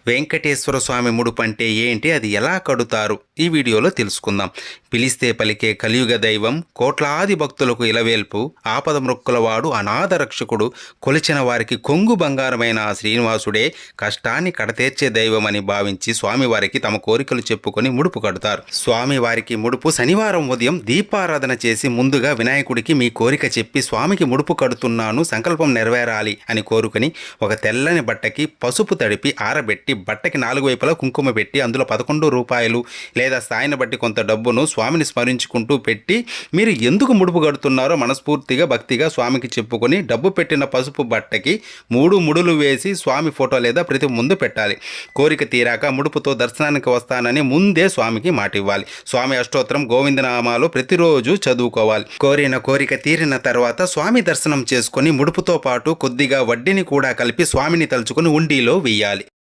వెంకటేశ్వర స్వామి ముడుపు అంటే ఏంటి, అది ఎలా కడుతారు, ఈ వీడియోలో తెలుసుకుందాం. పిలిస్తే పలికే కలియుగ దైవం, కోట్లాది భక్తులకు ఇలవేల్పు, ఆపద మృక్కులవాడు, అనాథ రక్షకుడు, కొలిచిన వారికి కొంగు బంగారమైన ఆ శ్రీనివాసుడే కష్టాన్ని కడతీర్చే దైవం అని భావించి స్వామివారికి తమ కోరికలు చెప్పుకొని ముడుపు కడతారు. స్వామివారికి ముడుపు శనివారం ఉదయం దీపారాధన చేసి ముందుగా వినాయకుడికి మీ కోరిక చెప్పి స్వామికి ముడుపు కడుతున్నాను, సంకల్పం నెరవేరాలి అని కోరుకొని ఒక తెల్లని బట్టకి పసుపు తడిపి ఆరబెట్టి బట్టకి 4 వైపులా కుంకుమ పెట్టి అందులో 11 రూపాయలు లేదా స్థాయిని బట్టి కొంత డబ్బును స్వామిని స్మరించుకుంటూ పెట్టి మీరు ఎందుకు ముడుపు కడుతున్నారో మనస్ఫూర్తిగా భక్తిగా స్వామికి చెప్పుకొని డబ్బు పెట్టిన పసుపు బట్టకి 3 ముడులు వేసి స్వామి ఫోటో లేదా ప్రతి ముందు పెట్టాలి. కోరిక తీరాక ముడుపుతో దర్శనానికి వస్తానని ముందే స్వామికి మాట ఇవ్వాలి. స్వామి అష్టోత్తరం గోవిందనామాలు ప్రతిరోజు చదువుకోవాలి. కోరిన కోరిక తీరిన తర్వాత స్వామి దర్శనం చేసుకొని ముడుపుతో పాటు కొద్దిగా వడ్డీని కూడా కలిపి స్వామిని తలుచుకొని ఉండిలో వెయ్యాలి.